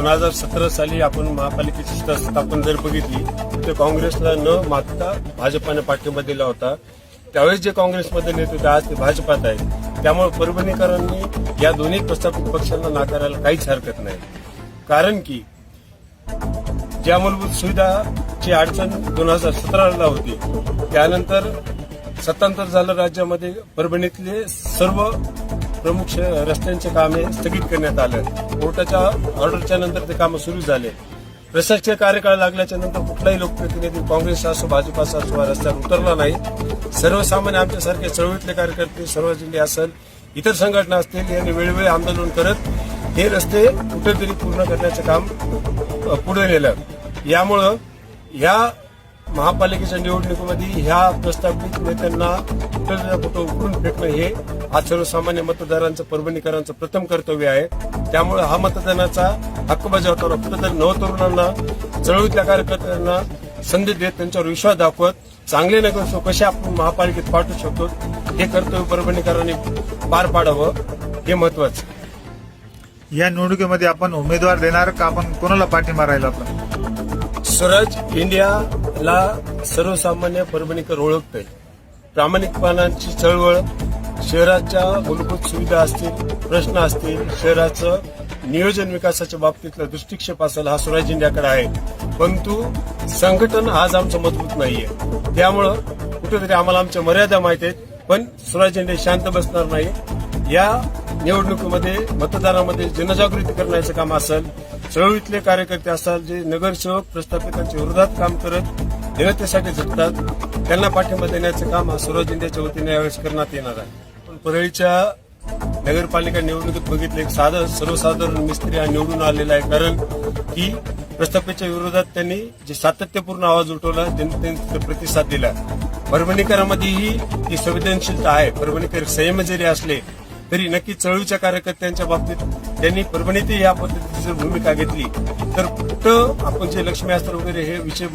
2017 साली आपण महापालिकेची स्थापना जर बघितली तर काँग्रेसला न मागता भाजपाने पाठिंबा दिला होता. त्यावेळेस जे काँग्रेसमध्ये नेते होते आज ते भाजपात आहेत. त्यामुळे परभणीकरांनी या दोन्ही प्रस्थापित पक्षांना नाकारायला काहीच हरकत नाही. कारण की ज्या मूलभूत सुविधाची अडचण 2017ला होती, त्यानंतर सत्तांतर झालं राज्यामध्ये, परभणीतले सर्व प्रमुख रस्त्यांचे कामे स्थगित करण्यात आले. कोर्टाच्या ऑर्डरच्या नंतर ते कामं सुरू झाले. प्रशासकीय कार्यकाळ लागल्याच्या नंतर कुठलाही लोकप्रतिनिधी काँग्रेस असो भाजपा असो रस्त्यावर उतरला नाही. सर्वसामान्य आमच्यासारखे चळवळीतले कार्यकर्ते, सर्व जिल्हे असेल, इतर संघटना असतील, यांनी वेळोवेळी आंदोलन करत हे रस्ते कुठेतरी पूर्ण करण्याचं काम पुढे नेलं. यामुळं या महापालिकेच्या निवडणुकीमध्ये ह्या प्रस्थापित नेत्यांना कुठं उकळून फेकणं हे आज सर्वसामान्य मतदारांचं, परभणीकरांचं प्रथम कर्तव्य आहे. त्यामुळे हा मतदानाचा हक्क बजावताना कुठेतरी नवतरुणांना, चळवळीतल्या कार्यकर्त्यांना संधी देत त्यांच्यावर विश्वास दाखवत चांगले नगरसेवक कसे आपण महापालिकेत पाठवू शकतो हे कर्तव्य परभणीकरांनी पार पाडावं हे महत्वाचं. या निवडणुकीमध्ये आपण उमेदवार देणार का, आपण कोणाला पाठिंबा राहील आपला? स्वराज इंडियाला सर्वसामान्य परभणीकर ओळखतोय. प्रामाणिकपणाची चळवळ, शहराच्या मूलभूत सुविधा असतील, प्रश्न असतील, शहराचं नियोजन विकासाच्या बाबतीतला दृष्टिक्षेप असेल, हा स्वराज इंडियाकडे आहे. परंतु संघटन आज आमचं मजबूत नाहीये. त्यामुळं कुठेतरी आम्हाला आमच्या मर्यादा माहिती आहेत, पण स्वराज इंडिया शांत बसणार नाही. या निवडणुकीमध्ये मतदारांमध्ये जनजागृती करण्याचं काम असेल, चळवळीतले कार्यकर्ते असाल, जे नगरसेवक प्रस्थापितांच्या विरोधात काम करत जनतेसाठी झटतात, त्यांना पाठिंबा देण्याचं काम हा स्वराज इंडियाच्या वतीने यावेळेस करण्यात येणार आहे. पण परळीच्या नगरपालिका निवडणुकीत बघितलं, एक सर्वसाधारण मिस्त्री हा निवडून आलेला आहे. कारण की प्रस्थापितच्या विरोधात त्यांनी जे सातत्यपूर्ण आवाज उठवला, त्यांनी प्रतिसाद दिला. परभणीकरांमध्येही ती संवेदनशीलता आहे. परभणीकर संयम जरी असले तरी नक्की चळवळीच्या कार्यकर्त्यांच्या बाबतीत त्यांनी परभणीतही या पद्धतीची जर भूमिका घेतली तर कुठं आपण जे लक्ष्मी अस्त्र वगैरे हे विषय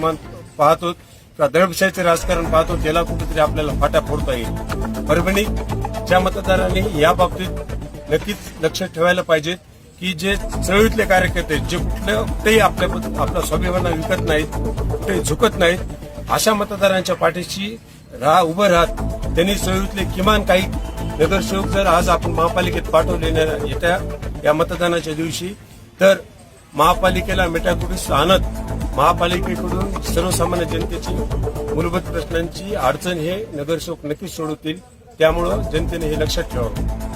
पाहतो किंवा दडपशाहीचे राजकारण पाहतो, त्याला कुठेतरी आपल्याला फाटा फोडता येईल. परभणीच्या मतदारांनी या बाबतीत नक्कीच लक्ष ठेवायला पाहिजे की जे चळवळीतले कार्यकर्ते, जे कुठेही आपला स्वाभिमान विकत नाहीत, कुठेही झुकत नाहीत, अशा मतदारांच्या पाठीशी उभं राहत त्यांनी चळवळीतले किमान काही नगरसेवक जर आज आपण महापालिकेत पाठवले येत्या या मतदानाच्या दिवशी, तर महापालिकेला मेटाकुटीस आणत महापालिकेकडून सर्वसामान्य जनतेची मूलभूत प्रश्नांची अडचण हे नगरसेवक नक्कीच सोडवतील. त्यामुळं जनतेने हे लक्षात ठेवावं.